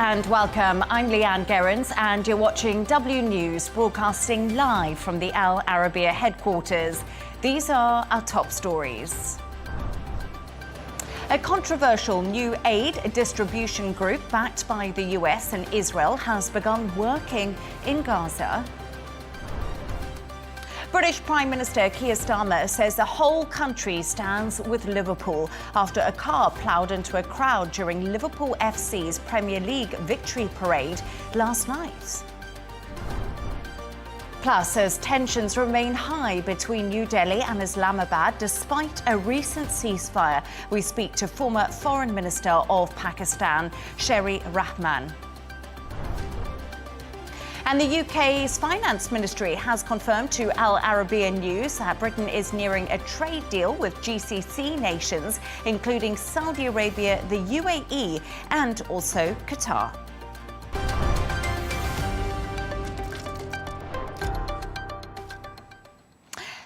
and welcome. I'm Leigh-Ann Gerrans and you're watching W News, broadcasting live from the Al Arabiya headquarters. These are our top stories. A controversial new aid distribution group backed by the US and Israel has begun working in Gaza. British Prime Minister Keir Starmer says the whole country stands with Liverpool after a car ploughed into a crowd during Liverpool FC's Premier League victory parade last night. Plus, as tensions remain high between New Delhi and Islamabad despite a recent ceasefire, we speak to former Foreign Minister of Pakistan, Rehman. And the UK's Finance Ministry has confirmed to Al Arabiya News that Britain is nearing a trade deal with GCC nations, including Saudi Arabia, the UAE, and also Qatar.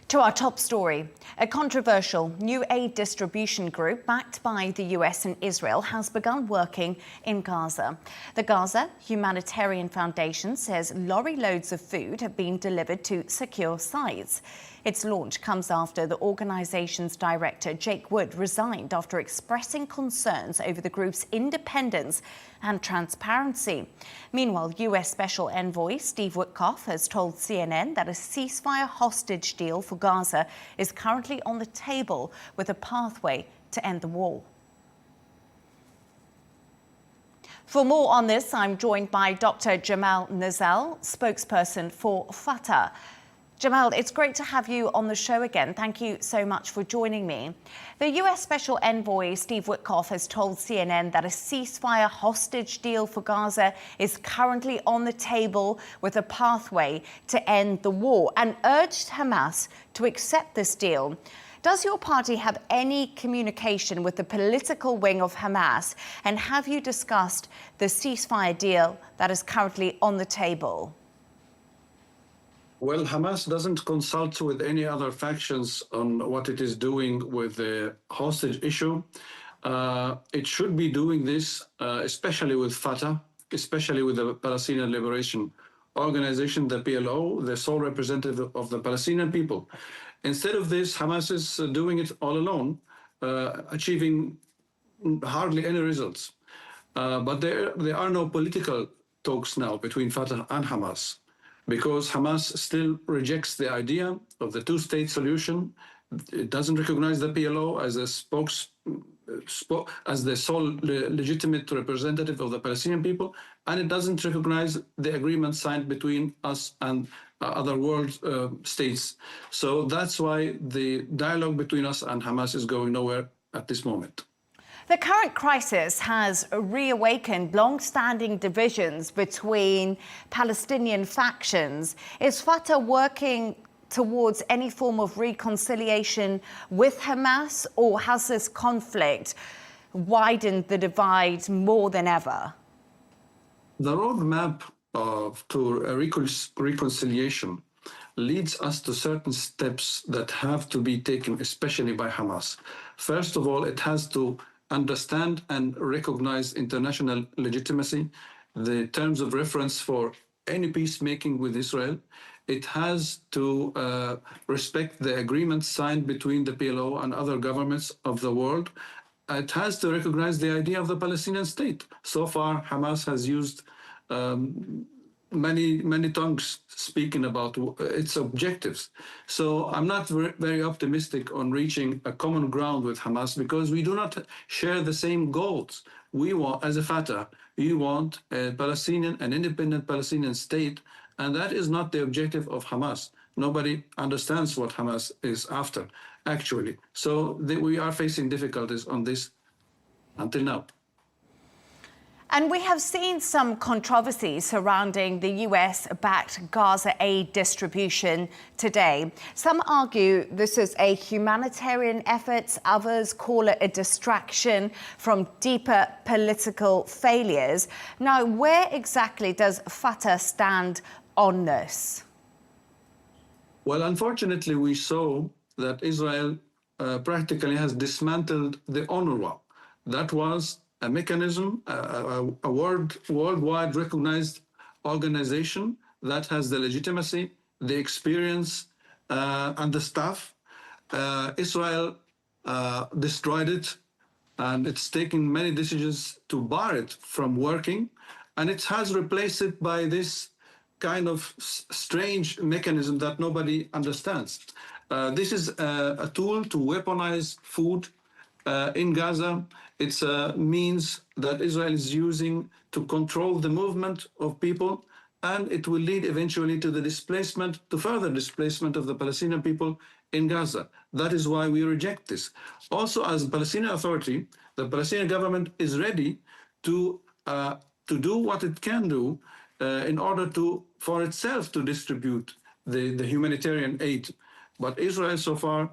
To our top story. A controversial new aid distribution group backed by the US and Israel has begun working in Gaza. The Gaza Humanitarian Foundation says lorry loads of food have been delivered to secure sites. Its launch comes after the organization's director, Jake Wood, resigned after expressing concerns over the group's independence and transparency. Meanwhile, US Special Envoy Steve Witkoff has told CNN that a ceasefire hostage deal for Gaza is currently on the table with a pathway to end the war. For more on this, I'm joined by Dr. Jamal Nazzal, spokesperson for Fatah. Jamal, it's great to have you on the show again. Thank you so much for joining me. The US Special Envoy Steve Witkoff has told CNN that a ceasefire hostage deal for Gaza is currently on the table with a pathway to end the war and urged Hamas to accept this deal. Does your party have any communication with the political wing of Hamas, and have you discussed the ceasefire deal that is currently on the table? Well, Hamas doesn't consult with any other factions on what it is doing with the hostage issue. It should be doing this, especially with Fatah, especially with the Palestinian Liberation Organization, the PLO, the sole representative of the Palestinian people. Instead of this, Hamas is doing it all alone, achieving hardly any results. But there are no political talks now between Fatah and Hamas, because Hamas still rejects the idea of the two-state solution. It doesn't recognize the PLO as as the sole legitimate representative of the Palestinian people, and it doesn't recognize the agreement signed between us and other world states. So that's why the dialogue between us and Hamas is going nowhere at this moment. The current crisis has reawakened long-standing divisions between Palestinian factions. Is Fatah working towards any form of reconciliation with Hamas, or has this conflict widened the divide more than ever? The roadmap to a reconciliation leads us to certain steps that have to be taken, especially by Hamas. First of all, it has to understand and recognize international legitimacy, the terms of reference for any peacemaking with Israel. It has to respect the agreements signed between the PLO and other governments of the world. It has to recognize the idea of the Palestinian state. So far, Hamas has used many tongues speaking about its objectives. So I'm not very optimistic on reaching a common ground with Hamas, because we do not share the same goals. We want, as a Fatah, we want an independent Palestinian state, and that is not the objective of Hamas. Nobody understands what Hamas is after, actually. So we are facing difficulties on this until now. And we have seen some controversy surrounding the US-backed Gaza aid distribution today. Some argue this is a humanitarian effort. Others call it a distraction from deeper political failures. Now, where exactly does Fatah stand on this? Well, unfortunately, we saw that Israel practically has dismantled the UNRWA. That was a mechanism, a worldwide recognized organization that has the legitimacy, the experience, and the staff. Israel destroyed it, and it's taken many decisions to bar it from working, and it has replaced it by this kind of strange mechanism that nobody understands. This is a tool to weaponize food in Gaza. It's a means that Israel is using to control the movement of people, and it will lead eventually to the displacement, to further displacement of the Palestinian people in Gaza. That is why we reject this. Also, as the Palestinian Authority, the Palestinian government is ready to do what it can do in order for itself to distribute the humanitarian aid. But Israel so far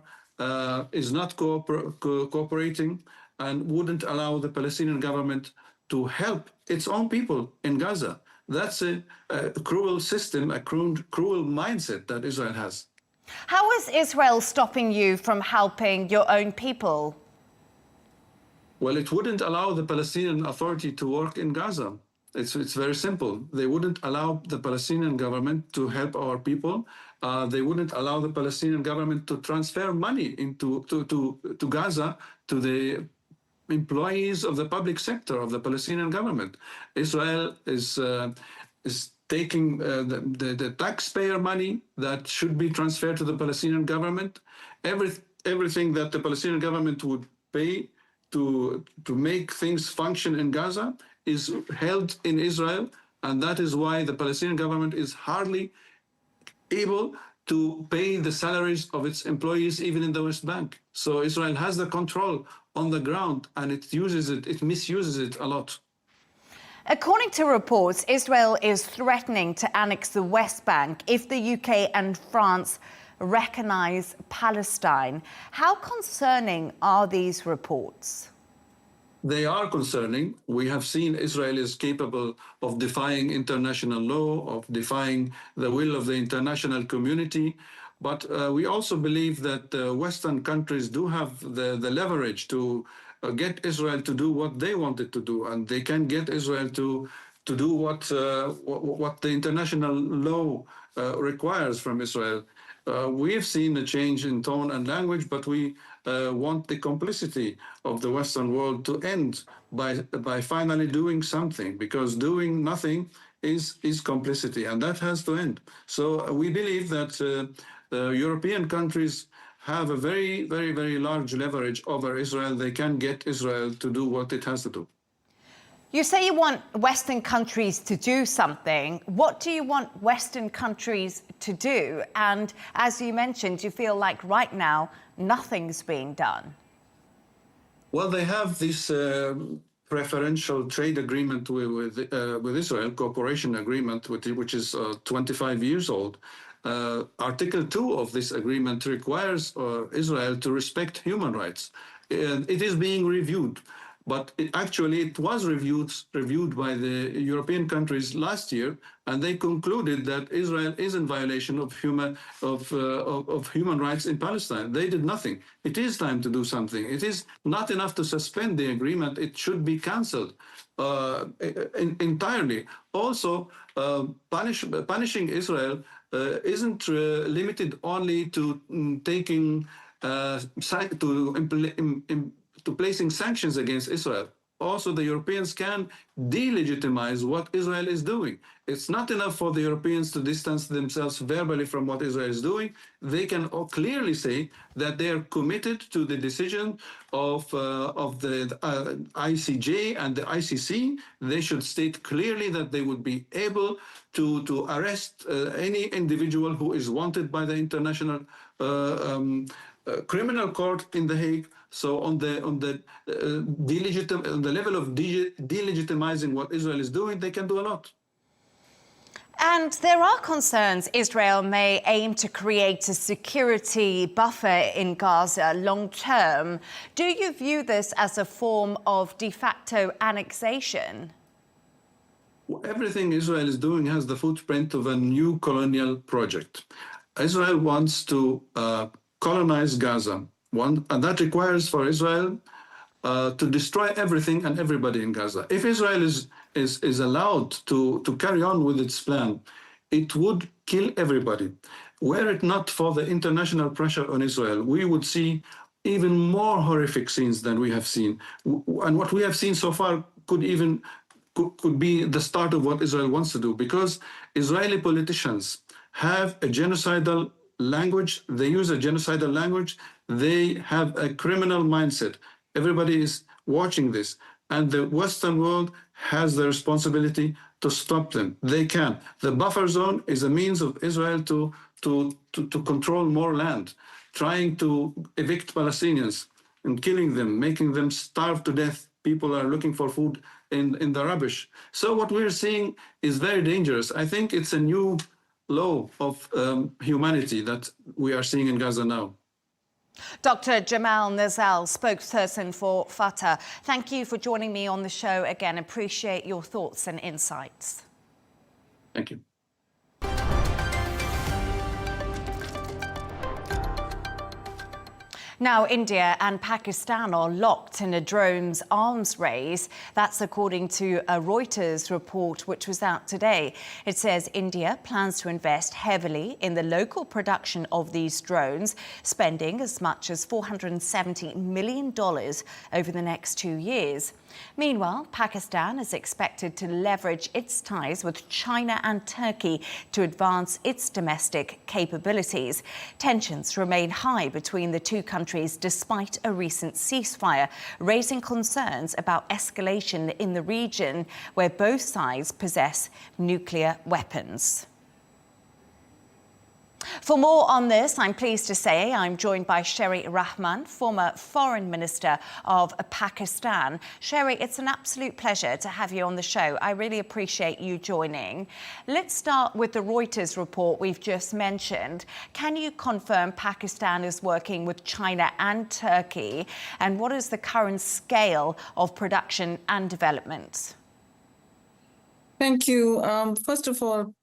is not cooperating and wouldn't allow the Palestinian government to help its own people in Gaza. That's a cruel system, a cruel mindset that Israel has. How is Israel stopping you from helping your own people? Well, it wouldn't allow the Palestinian Authority to work in Gaza. It's very simple. They wouldn't allow the Palestinian government to help our people. They wouldn't allow the Palestinian government to transfer money to Gaza, to the employees of the public sector of the Palestinian government. Israel is taking the taxpayer money that should be transferred to the Palestinian government. Everything that the Palestinian government would pay to make things function in Gaza is held in Israel, and that is why the Palestinian government is hardly able to pay the salaries of its employees, even in the West Bank. So Israel has the control on the ground, and it misuses it a lot. According to reports, Israel is threatening to annex the West Bank if the UK and France recognise Palestine. How concerning are these reports? They are concerning. We have seen Israel is capable of defying international law, of defying the will of the international community. But we also believe that Western countries do have the leverage to get Israel to do what they want it to do, and they can get Israel to do what the international law requires from Israel. We have seen a change in tone and language, but we want the complicity of the Western world to end by finally doing something, because doing nothing is complicity, and that has to end. So we believe that European countries have a very, very, very large leverage over Israel. They can get Israel to do what it has to do. You say you want Western countries to do something. What do you want Western countries to do? And as you mentioned, you feel like right now nothing's being done. Well, they have this preferential trade agreement with Israel, cooperation agreement, which is 25 years old. Article 2 of this agreement requires Israel to respect human rights. It is being reviewed. But it was reviewed by the European countries last year, and they concluded that Israel is in violation of human rights in Palestine. They did nothing. It is time to do something. It is not enough to suspend the agreement. It should be cancelled entirely. Also, punishing Israel isn't limited only to to placing sanctions against Israel. Also, the Europeans can delegitimize what Israel is doing. It's not enough for the Europeans to distance themselves verbally from what Israel is doing. They can clearly say that they are committed to the decision of the ICJ and the ICC. They should state clearly that they would be able to arrest any individual who is wanted by the International Criminal Court in The Hague. So on the level of delegitimizing what Israel is doing, they can do a lot. And there are concerns Israel may aim to create a security buffer in Gaza long term. Do you view this as a form of de facto annexation? Everything Israel is doing has the footprint of a new colonial project. Israel wants to colonize Gaza. And that requires for Israel to destroy everything and everybody in Gaza. If Israel is allowed to carry on with its plan, it would kill everybody. Were it not for the international pressure on Israel, we would see even more horrific scenes than we have seen. And what we have seen so far could be the start of what Israel wants to do, because Israeli politicians have a genocidal language. They use a genocidal language. They have a criminal mindset. Everybody is watching this, and the Western world has the responsibility to stop them. They can. The buffer zone is a means of Israel to control more land, trying to evict Palestinians and killing them, making them starve to death. People are looking for food in the rubbish. So what we're seeing is very dangerous. I think it's a new law of humanity that we are seeing in Gaza now. Dr. Jamal Nazzal, spokesperson for Fatah, thank you for joining me on the show again. Appreciate your thoughts and insights. Thank you. Now, India and Pakistan are locked in a drone's arms race. That's according to a Reuters report, which was out today. It says India plans to invest heavily in the local production of these drones, spending as much as $470 million over the next 2 years. Meanwhile, Pakistan is expected to leverage its ties with China and Turkey to advance its domestic capabilities. Tensions remain high between the two countries despite a recent ceasefire, raising concerns about escalation in the region where both sides possess nuclear weapons. For more on this, I'm pleased to say I'm joined by Rehman, former Foreign Minister of Pakistan. Sherry, it's an absolute pleasure to have you on the show. I really appreciate you joining. Let's start with the Reuters report we've just mentioned. Can you confirm Pakistan is working with China and Turkey? And what is the current scale of production and development? Thank you. First of all,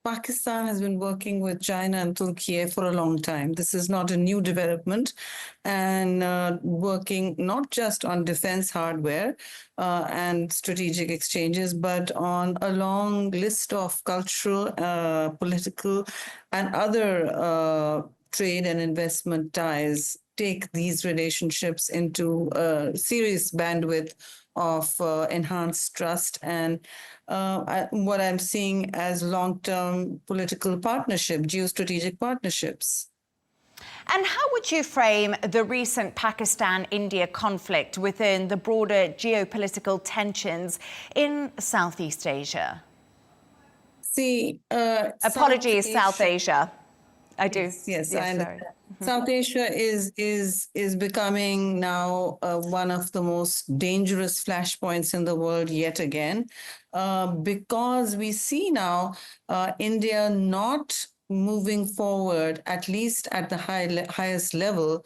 Pakistan has been working with China and Turkey for a long time. This is not a new development, and working not just on defense hardware and strategic exchanges, but on a long list of cultural, political, and other trade and investment ties take these relationships into a serious bandwidth of enhanced trust and what I'm seeing as long-term political partnership, geostrategic partnerships. And how would you frame the recent Pakistan-India conflict within the broader geopolitical tensions in Southeast Asia? See, apologies, South Asia. I do. Yes, I understand. South Asia is becoming now one of the most dangerous flashpoints in the world yet again, because we see now India not moving forward, at least at the highest level,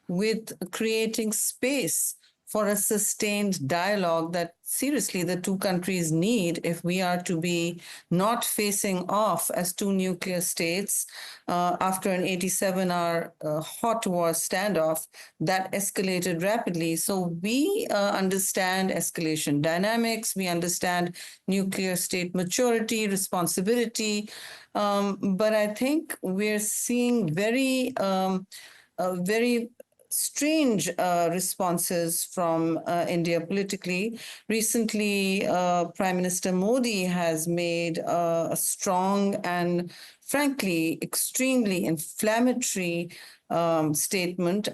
with creating space for a sustained dialogue that seriously the two countries need if we are to be not facing off as two nuclear states after an 87-hour hot war standoff that escalated rapidly. So we understand escalation dynamics, we understand nuclear state maturity, responsibility, but I think we're seeing very strange responses from India politically. Recently, Prime Minister Modi has made a strong and, frankly, extremely inflammatory statement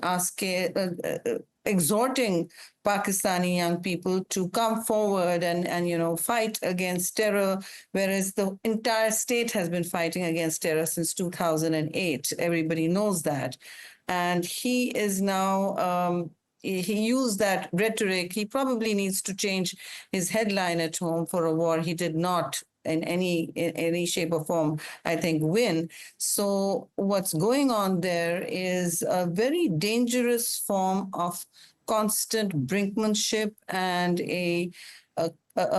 exhorting Pakistani young people to come forward and fight against terror, whereas the entire state has been fighting against terror since 2008. Everybody knows that. And he is now, he used that rhetoric. He probably needs to change his headline at home for a war he did not in any shape or form, I think, win. So what's going on there is a very dangerous form of constant brinkmanship and a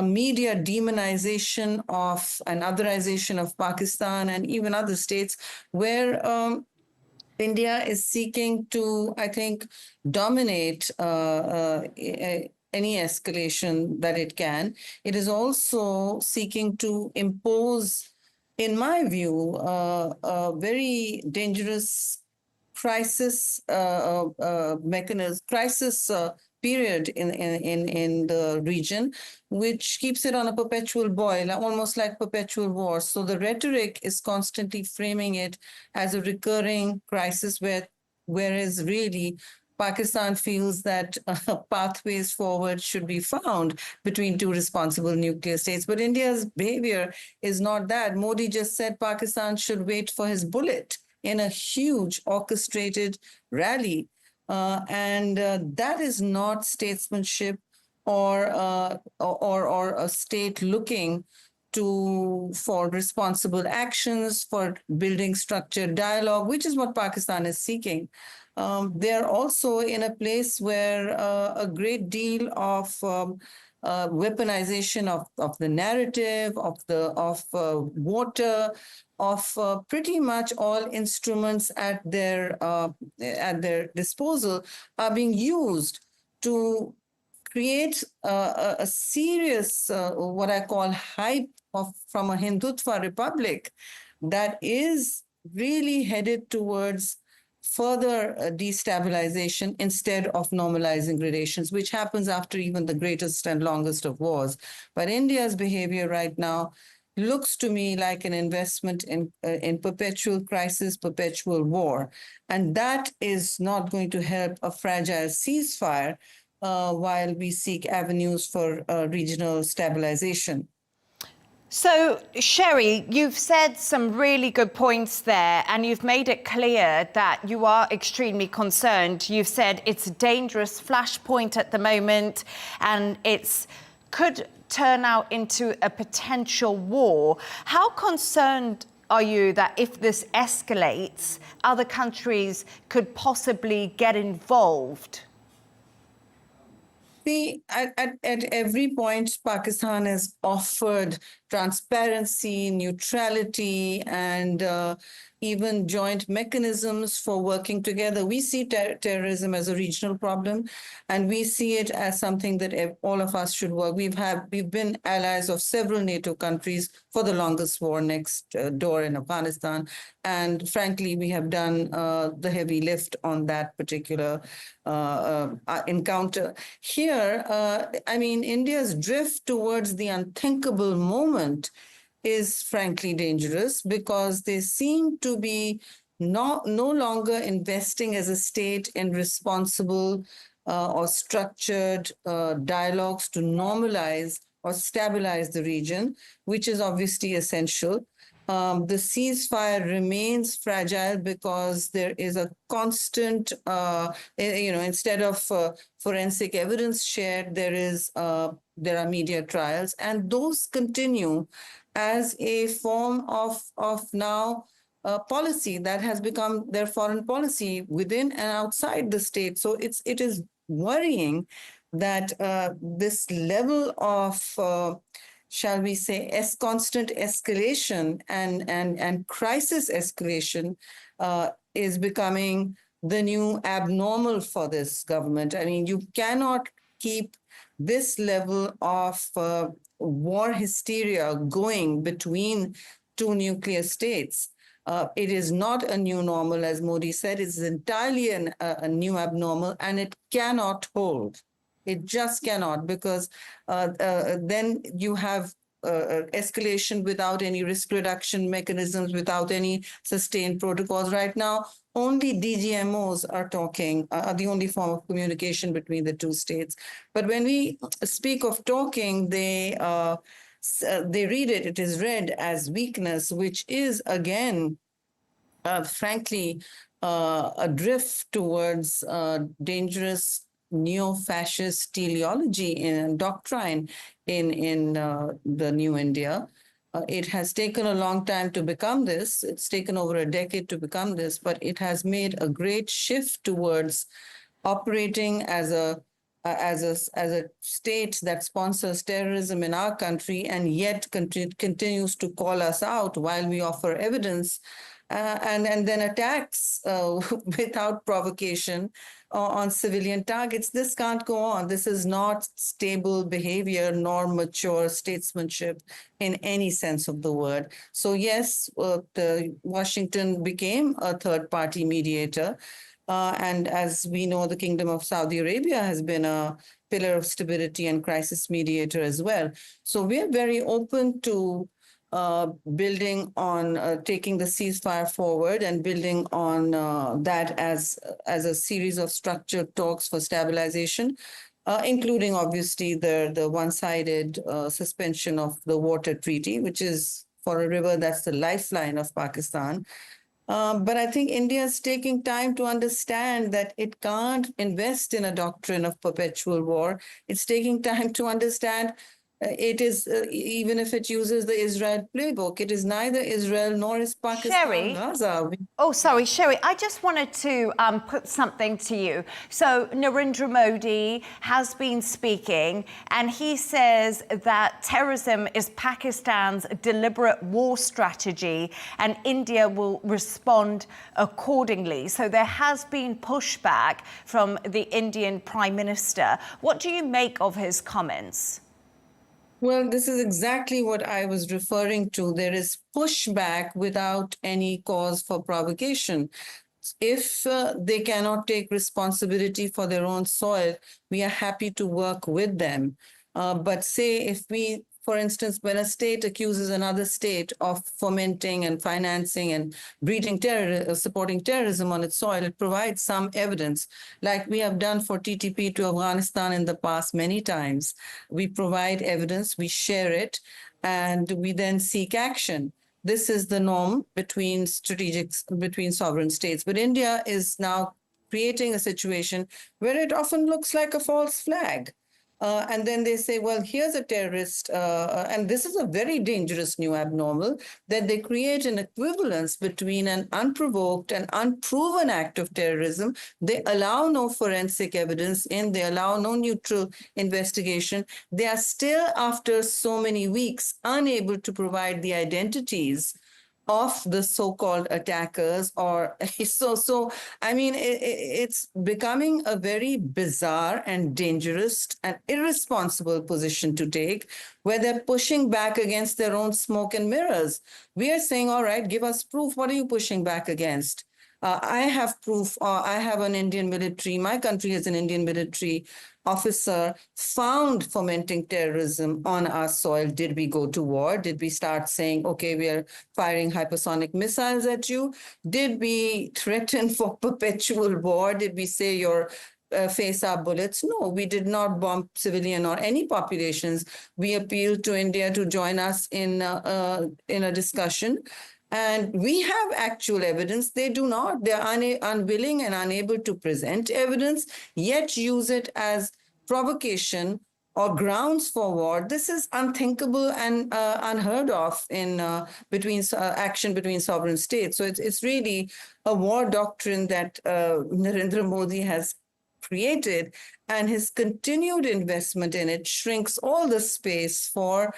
media demonization of and otherization of Pakistan and even other states where India is seeking to, I think, dominate any escalation that it can. It is also seeking to impose, in my view, a very dangerous crisis mechanism, crisis period in the region, which keeps it on a perpetual boil, almost like perpetual war. So the rhetoric is constantly framing it as a recurring crisis, whereas really Pakistan feels that pathways forward should be found between two responsible nuclear states. But India's behavior is not that. Modi just said Pakistan should wait for his bullet in a huge orchestrated rally. And that is not statesmanship or a state looking for responsible actions, for building structured dialogue, which is what Pakistan is seeking. They're also in a place where a great deal of weaponization of the narrative, of water, of pretty much all instruments at their disposal are being used to create a serious, what I call hype from a Hindutva republic that is really headed towards further destabilization instead of normalizing relations, which happens after even the greatest and longest of wars. But India's behavior right now looks to me like an investment in perpetual crisis, perpetual war. And that is not going to help a fragile ceasefire while we seek avenues for regional stabilization. So, Sherry, you've said some really good points there, and you've made it clear that you are extremely concerned. You've said it's a dangerous flashpoint at the moment, and it could turn out into a potential war. How concerned are you that if this escalates, other countries could possibly get involved? At every point, Pakistan has offered transparency, neutrality, and even joint mechanisms for working together. We see terrorism as a regional problem, and we see it as something that all of us should work. We've been allies of several NATO countries for the longest war next door in Afghanistan, and frankly, we have done the heavy lift on that particular encounter. Here, I mean, India's drift towards the unthinkable moment is frankly dangerous because they seem to be no longer investing as a state in responsible or structured dialogues to normalize or stabilize the region, which is obviously essential. The ceasefire remains fragile because there is a constant, instead of forensic evidence shared, there are media trials, and those continue as a form of now policy that has become their foreign policy within and outside the state. So it is worrying that this level of shall we say, constant escalation and crisis escalation is becoming the new abnormal for this government. I mean, you cannot keep this level of war hysteria going between two nuclear states. It is not a new normal, as Modi said. It's entirely a new abnormal, and it cannot hold. It just cannot, because then you have escalation without any risk reduction mechanisms, without any sustained protocols. Right now, only DGMOs are talking, are the only form of communication between the two states. But when we speak of talking, they read it, it is read as weakness, which is, again, frankly, a drift towards dangerous neo-fascist teleology and doctrine in the new India. It has taken a long time to become this. It's taken over a decade to become this, but it has made a great shift towards operating as a state that sponsors terrorism in our country and yet continues to call us out while we offer evidence and then attacks without provocation on civilian targets. This can't go on. This is not stable behavior nor mature statesmanship in any sense of the word. So yes, Washington became a third-party mediator. And as we know, the Kingdom of Saudi Arabia has been a pillar of stability and crisis mediator as well. So we're very open to building on taking the ceasefire forward and building on that as a series of structured talks for stabilization, including obviously the one-sided suspension of the water treaty, which is for a river that's the lifeline of Pakistan. But I think India is taking time to understand that it can't invest in a doctrine of perpetual war. It's taking time to understand it is, even if it uses the Israel playbook, it is neither Israel nor is Pakistan Gaza. Oh, sorry, Sherry, I just wanted to put something to you. So Narendra Modi has been speaking, and he says that terrorism is Pakistan's deliberate war strategy, and India will respond accordingly. So there has been pushback from the Indian Prime Minister. What do you make of his comments? Well, this is exactly what I was referring to. There is pushback without any cause for provocation. If they cannot take responsibility for their own soil, we are happy to work with them. But say if we, for instance, when a state accuses another state of fomenting and financing and breeding supporting terrorism on its soil, it provides some evidence, like we have done for TTP to Afghanistan in the past many times. We provide evidence, we share it, and we then seek action. This is the norm between sovereign states. But India is now creating a situation where it often looks like a false flag. And then they say, well, here's a terrorist, and this is a very dangerous new abnormal, that they create an equivalence between an unprovoked and unproven act of terrorism. They allow no forensic evidence in, they allow no neutral investigation. They are still, after so many weeks, unable to provide the identities of the so-called attackers, or so I mean, it's becoming a very bizarre and dangerous and irresponsible position to take, where they're pushing back against their own smoke and mirrors. We are saying, all right, give us proof. What are you pushing back against? I have proof. I have an Indian military. My country has an Indian military officer found fomenting terrorism on our soil. Did we go to war? Did we start saying, okay, we are firing hypersonic missiles at you? Did we threaten for perpetual war? Did we say your face our bullets? No, we did not bomb civilian or any populations. We appealed to India to join us in a discussion. And we have actual evidence. They do not. They're unwilling and unable to present evidence, yet use it as provocation or grounds for war. This is unthinkable and unheard of in action between sovereign states. So it's really a war doctrine that Narendra Modi has created, and his continued investment in it shrinks all the space for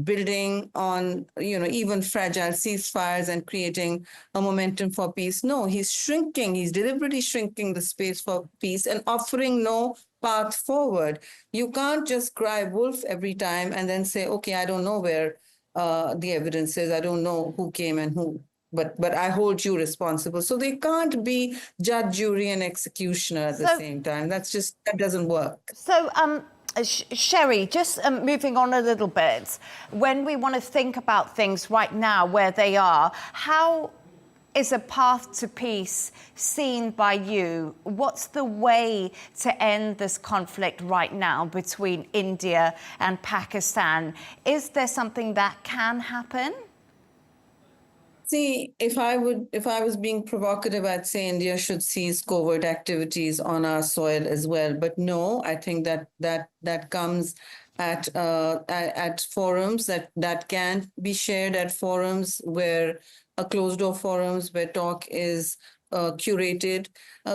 building on, even fragile ceasefires and creating a momentum for peace. No, he's shrinking. He's deliberately shrinking the space for peace and offering no path forward. You can't just cry wolf every time and then say, okay, I don't know where the evidence is. I don't know who came and who. But I hold you responsible. So they can't be judge, jury, and executioner at the same time. That doesn't work. So, Sherry, just moving on a little bit, when we want to think about things right now where they are, how is a path to peace seen by you? What's the way to end this conflict right now between India and Pakistan? Is there something that can happen? See, if I was being provocative, I'd say India should cease covert activities on our soil as well. But no, I think that comes at forums that can be shared at forums where closed door forums where talk is curated.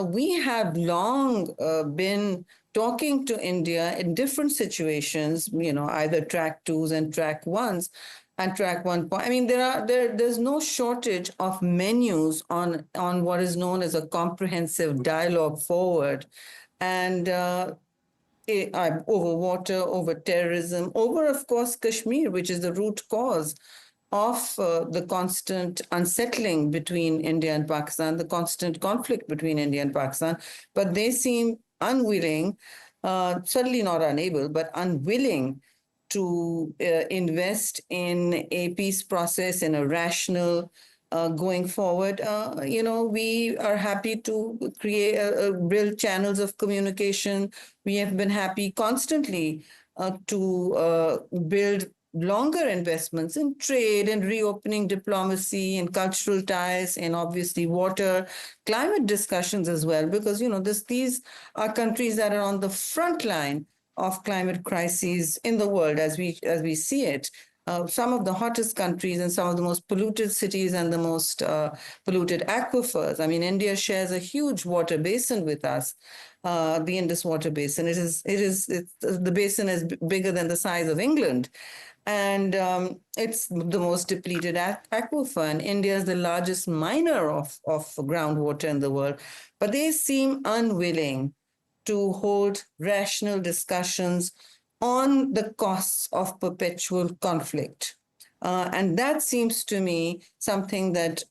We have long been talking to India in different situations, either track 2s and track 1s. and track 1 point. I mean, there's no shortage of menus on what is known as a comprehensive dialogue forward, and over water, over terrorism, over, of course, Kashmir, which is the root cause of the constant unsettling between India and Pakistan, the constant conflict between India and Pakistan. But they seem unwilling, certainly not unable, but unwilling to invest in a peace process, in a rational going forward. We are happy to build channels of communication. We have been happy constantly to build longer investments in trade and reopening diplomacy and cultural ties and obviously water, climate discussions as well, because these are countries that are on the front line of climate crises in the world as we see it. Some of the hottest countries and some of the most polluted cities and the most polluted aquifers. I mean, India shares a huge water basin with us, the Indus water basin. The basin is bigger than the size of England. And it's the most depleted aquifer. And India is the largest miner of groundwater in the world. But they seem unwilling to hold rational discussions on the costs of perpetual conflict. And that seems to me something that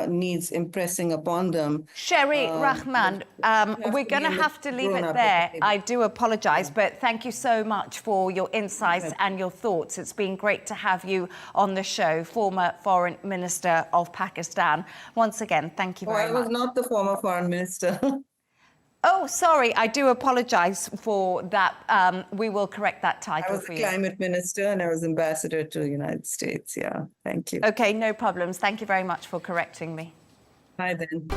needs impressing upon them. Sherry Rehman, we're going to have to leave it there. I do apologise, but thank you so much for your insights and your thoughts. It's been great to have you on the show, former Foreign Minister of Pakistan. Once again, thank you very much. I was not the former Foreign Minister. Oh, sorry, I do apologise for that. We will correct that title for you. I was Climate Minister and I was Ambassador to the United States. Yeah, thank you. OK, no problems. Thank you very much for correcting me. Hi then.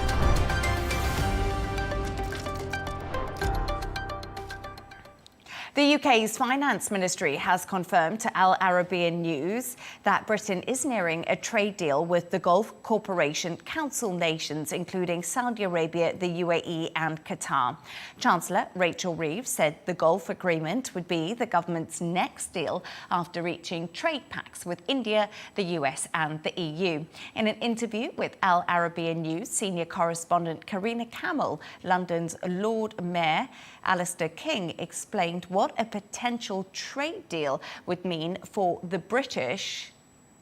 The UK's Finance Ministry has confirmed to Ellerby News that Britain is nearing a trade deal with the Gulf Cooperation Council nations, including Saudi Arabia, the UAE and Qatar. Chancellor Rachel Reeves said the Gulf Agreement would be the government's next deal after reaching trade pacts with India, the US and the EU. In an interview with Ellerby News, senior correspondent Karina Camel, London's Lord Mayor Alistair King explained what a potential trade deal would mean for the British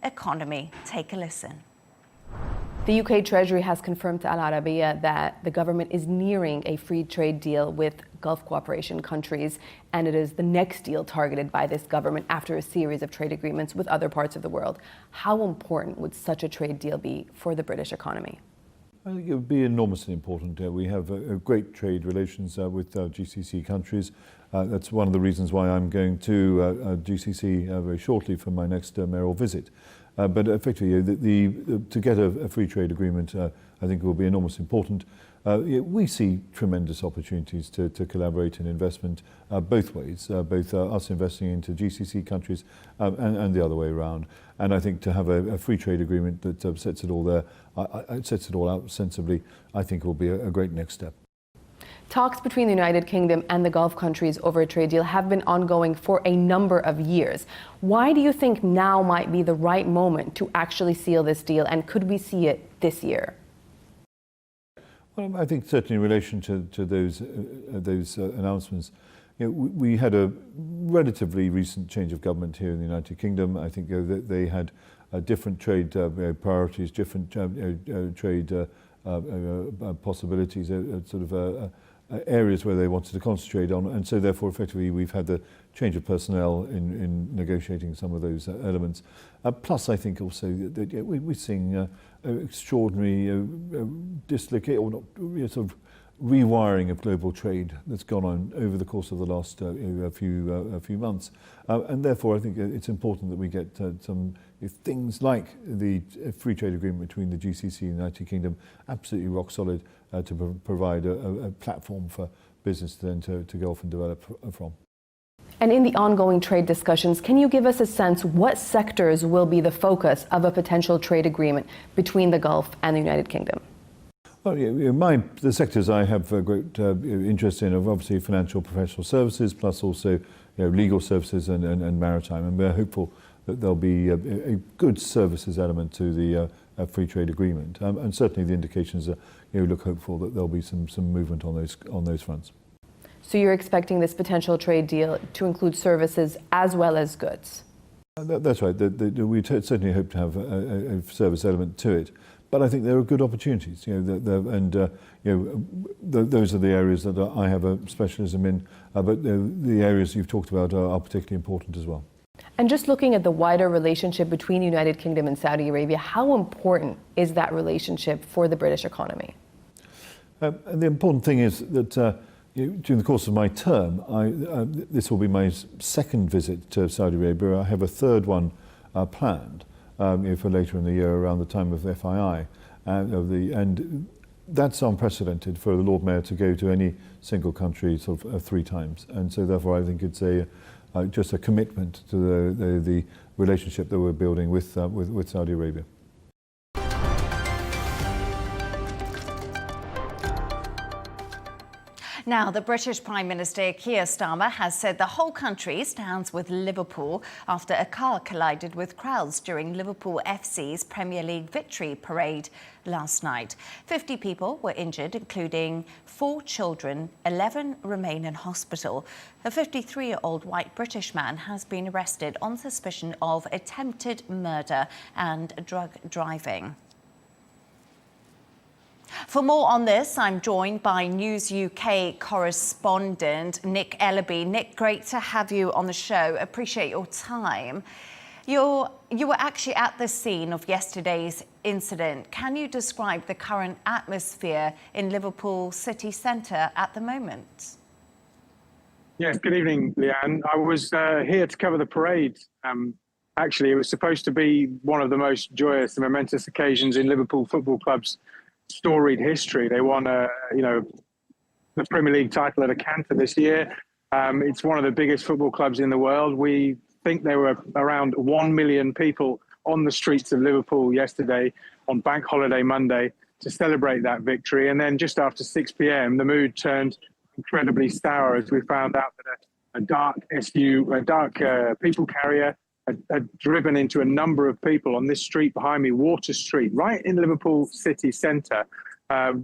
economy. Take a listen. The UK Treasury has confirmed to Al Arabiya that the government is nearing a free trade deal with Gulf cooperation countries, and it is the next deal targeted by this government after a series of trade agreements with other parts of the world. How important would such a trade deal be for the British economy? I think it would be enormously important. We have great trade relations with GCC countries. That's one of the reasons why I'm going to GCC very shortly for my next mayoral visit. But effectively, to get a free trade agreement, I think will be enormously important. We see tremendous opportunities to collaborate in investment both ways, both us investing into GCC countries and the other way around. And I think to have a free trade agreement that sets it all there, sets it all out sensibly, I think will be a great next step. Talks between the United Kingdom and the Gulf countries over a trade deal have been ongoing for a number of years. Why do you think now might be the right moment to actually seal this deal, and could we see it this year? Well, I think certainly in relation to those announcements, we had a relatively recent change of government here in the United Kingdom. I think that they had different trade priorities, different trade possibilities, areas where they wanted to concentrate on, and so therefore effectively we've had the change of personnel in negotiating some of those elements. Plus I think also that we're seeing extraordinary dislocate, or not, sort of rewiring of global trade that's gone on over the course of the last few months, and therefore I think it's important that we get some things like the free trade agreement between the GCC and the United Kingdom absolutely rock solid to provide a platform for business then to go off and develop from. And in the ongoing trade discussions, can you give us a sense what sectors will be the focus of a potential trade agreement between the Gulf and the United Kingdom? Well, the sectors I have a great interest in are obviously financial professional services, plus also legal services and maritime. And we're hopeful that there'll be a good services element to the free trade agreement, and certainly the indications look hopeful that there'll be some movement on those fronts. So you're expecting this potential trade deal to include services as well as goods? That's right. We certainly hope to have a service element to it, but I think there are good opportunities. Those are the areas that I have a specialism in. But the areas you've talked about are particularly important as well. And just looking at the wider relationship between the United Kingdom and Saudi Arabia, how important is that relationship for the British economy? And the important thing is that during the course of my term, this will be my second visit to Saudi Arabia. I have a third one planned for later in the year around the time of FII. And that's unprecedented for the Lord Mayor to go to any single country sort of 3 times. And so therefore I think it's just a commitment to the relationship that we're building with Saudi Arabia. Now, the British Prime Minister Keir Starmer has said the whole country stands with Liverpool after a car collided with crowds during Liverpool FC's Premier League victory parade last night. 50 people were injured, including 4 children. 11 remain in hospital. A 53-year-old white British man has been arrested on suspicion of attempted murder and drug driving. For more on this, I'm joined by News UK correspondent Nick Ellerby. Nick, great to have you on the show. Appreciate your time. You were actually at the scene of yesterday's incident. Can you describe the current atmosphere in Liverpool city centre at the moment? Yes, good evening, Leigh-Ann. I was here to cover the parade. Actually, it was supposed to be one of the most joyous and momentous occasions in Liverpool Football Club's storied history. They won, the Premier League title at a canter this year. It's one of the biggest football clubs in the world. We think there were around 1 million people on the streets of Liverpool yesterday on Bank Holiday Monday to celebrate that victory. And then just after 6 p.m., the mood turned incredibly sour as we found out that a dark people carrier had driven into a number of people on this street behind me, Water Street, right in Liverpool city centre,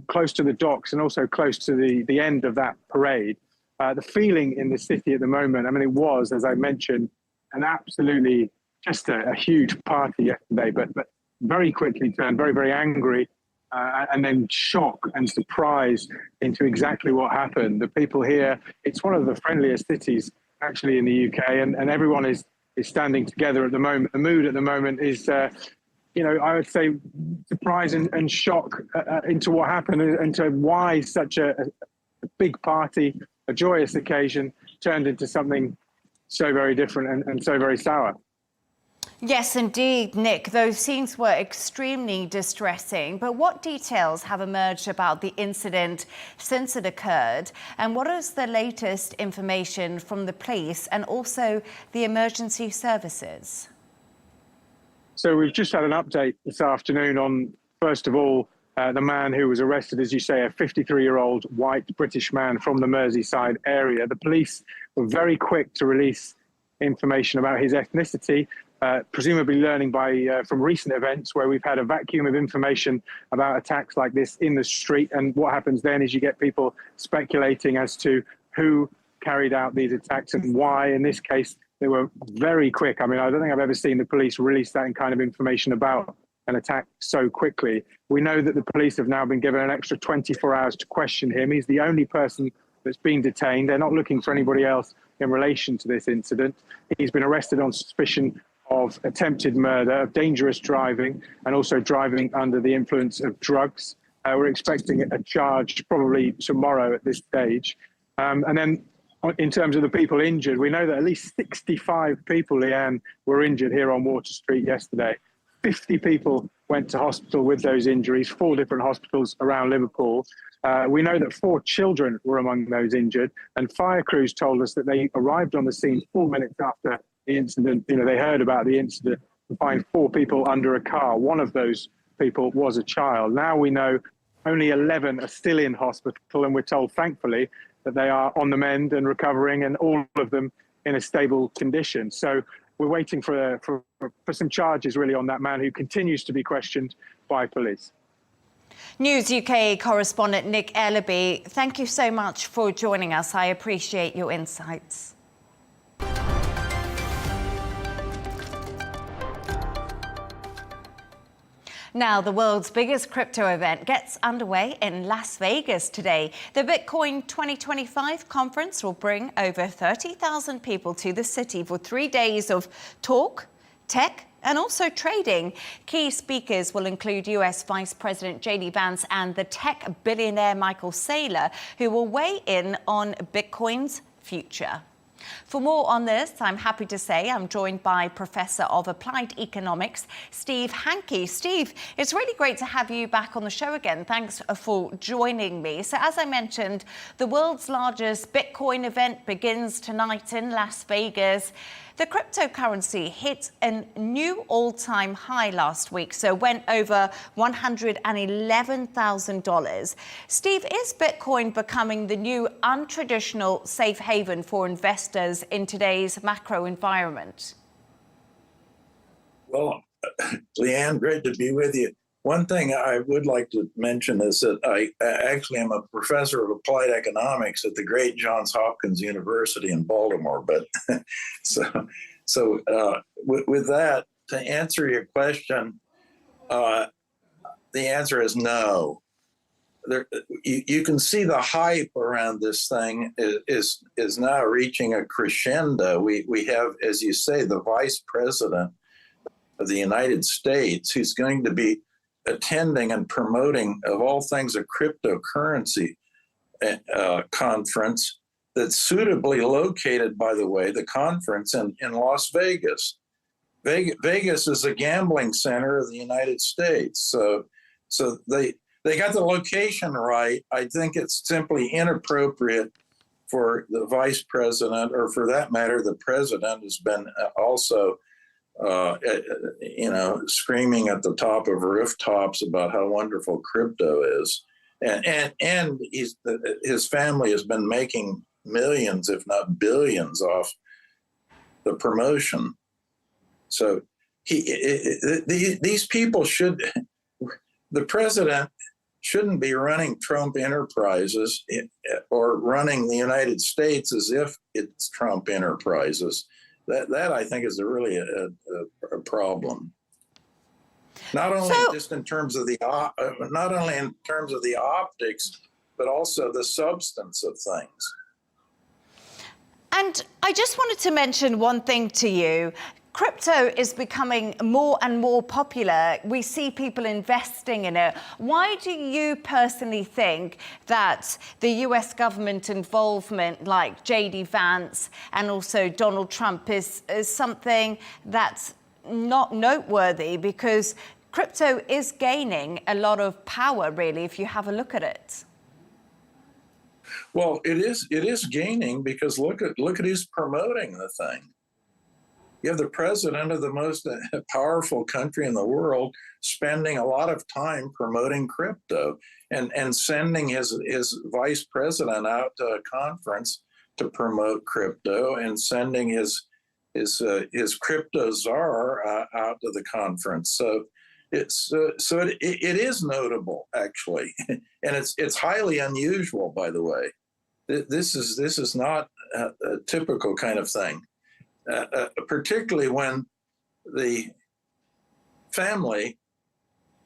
close to the docks and also close to the end of that parade. The feeling in the city at the moment, I mean, it was, as I mentioned, an absolutely just a huge party yesterday, but very quickly turned very, very angry and then shock and surprise into exactly what happened. The people here, it's one of the friendliest cities actually in the UK, and everyone is standing together at the moment. The mood at the moment is, I would say, surprise and shock into what happened and to why such a big party, a joyous occasion, turned into something so very different and so very sour. Yes, indeed, Nick. Those scenes were extremely distressing. But what details have emerged about the incident since it occurred? And what is the latest information from the police and also the emergency services? So we've just had an update this afternoon on, first of all, the man who was arrested, as you say, a 53-year-old white British man from the Merseyside area. The police were very quick to release information about his ethnicity, presumably learning from recent events where we've had a vacuum of information about attacks like this in the street. And what happens then is you get people speculating as to who carried out these attacks and why. In this case, they were very quick. I mean, I don't think I've ever seen the police release that kind of information about an attack so quickly. We know that the police have now been given an extra 24 hours to question him. He's the only person that's been detained. They're not looking for anybody else in relation to this incident. He's been arrested on suspicion of attempted murder, of dangerous driving, and also driving under the influence of drugs. We're expecting a charge probably tomorrow at this stage. And then in terms of the people injured, we know that at least 65 people, Leigh-Ann, were injured here on Water Street yesterday. 50 people went to hospital with those injuries, 4 different hospitals around Liverpool. We know that 4 children were among those injured, and fire crews told us that they arrived on the scene 4 minutes after the incident. They heard about the incident to find 4 people under a car. One of those people was a child. Now we know only 11 are still in hospital, and we're told, thankfully, that they are on the mend and recovering, and all of them in a stable condition. So we're waiting for some charges really on that man who continues to be questioned by police. News UK correspondent Nick Ellerby, thank you so much for joining us. I appreciate your insights. Now, the world's biggest crypto event gets underway in Las Vegas today. The Bitcoin 2025 conference will bring over 30,000 people to the city for 3 days of talk, tech, and also trading. Key speakers will include US Vice President J.D. Vance and the tech billionaire Michael Saylor, who will weigh in on Bitcoin's future. For more on this, I'm happy to say I'm joined by Professor of Applied Economics, Steve Hanke. Steve, it's really great to have you back on the show again. Thanks for joining me. So as I mentioned, the world's largest Bitcoin event begins tonight in Las Vegas. The cryptocurrency hit a new all-time high last week, so went over $111,000. Steve, is Bitcoin becoming the new untraditional safe haven for investors in today's macro environment? Well, Leigh-Ann, great to be with you. One thing I would like to mention is that I actually am a professor of applied economics at the great Johns Hopkins University in Baltimore. But with that, to answer your question, the answer is no. You can see the hype around this thing is now reaching a crescendo. We have, as you say, the Vice President of the United States who's going to be attending and promoting, of all things, a cryptocurrency conference that's suitably located, by the way, the conference in Las Vegas. Vegas is a gambling center of the United States. So they got the location right. I think it's simply inappropriate for the vice president, or for that matter, the president has been also screaming at the top of rooftops about how wonderful crypto is, and his family has been making millions, if not billions, off the promotion. So these people the president shouldn't be running Trump Enterprises or running the United States as if it's Trump Enterprises. That I think is really a problem. Not only just in terms of the optics, but also the substance of things. And I just wanted to mention one thing to you. Crypto is becoming more and more popular. We see people investing in it. Why do you personally think that the US government involvement, like J.D. Vance and also Donald Trump, is something that's not noteworthy? Because crypto is gaining a lot of power, really, if you have a look at it. Well, it is gaining, because look at who's promoting the thing. You have the president of the most powerful country in the world spending a lot of time promoting crypto and sending his vice president out to a conference to promote crypto, and sending his crypto czar out to the conference. So it is notable, actually, and it's highly unusual, by the way. This is not a typical kind of thing. Particularly when the family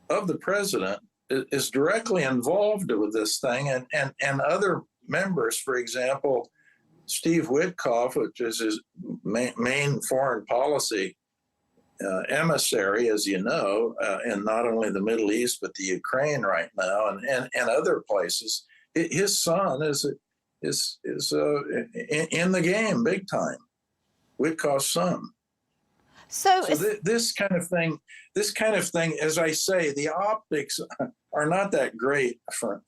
of the president is directly involved with this thing, and other members, for example, Steve Witkoff, which is his main foreign policy emissary, as you know, in not only the Middle East, but the Ukraine right now, and other places. His son is in the game big time. Witkoff's son. So this kind of thing, as I say, the optics are not that great from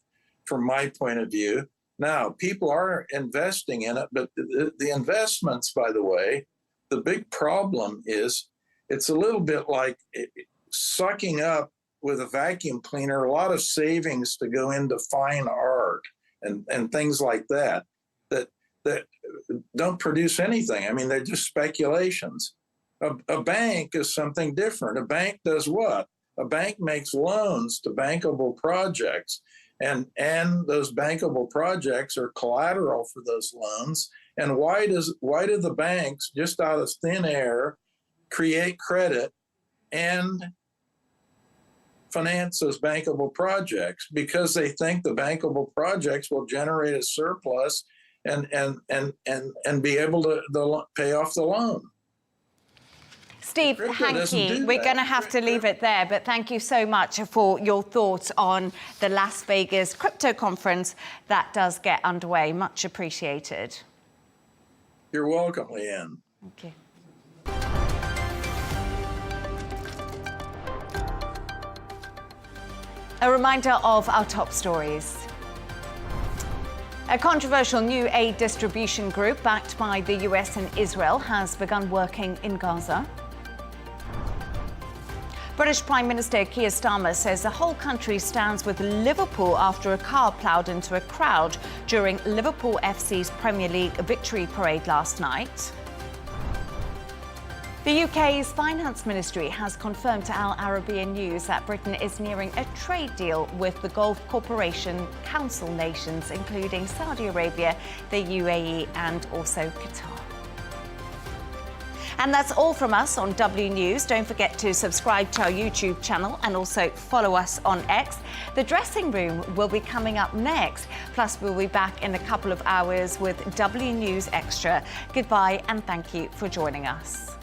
my point of view. Now, people are investing in it, but the investments, by the way, the big problem is it's a little bit like sucking up with a vacuum cleaner a lot of savings to go into fine art and things like that don't produce anything. I mean, they're just speculations. A bank is something different. A bank does what? A bank makes loans to bankable projects, and those bankable projects are collateral for those loans. And why do the banks, just out of thin air, create credit and finance those bankable projects? Because they think the bankable projects will generate a surplus and be able to pay off the loan. Steve Hanke, we're going to have to leave it there, but thank you so much for your thoughts on the Las Vegas crypto conference that does get underway. Much appreciated. You're welcome, Leigh-Ann. Thank you. A reminder of our top stories. A controversial new aid distribution group backed by the US and Israel has begun working in Gaza. British Prime Minister Keir Starmer says the whole country stands with Liverpool after a car ploughed into a crowd during Liverpool FC's Premier League victory parade last night. The UK's Finance Ministry has confirmed to WNews that Britain is nearing a trade deal with the Gulf Cooperation Council nations, including Saudi Arabia, the UAE and also Qatar. And that's all from us on W News. Don't forget to subscribe to our YouTube channel and also follow us on X. The Dressing Room will be coming up next. Plus, we'll be back in a couple of hours with W News Extra. Goodbye and thank you for joining us.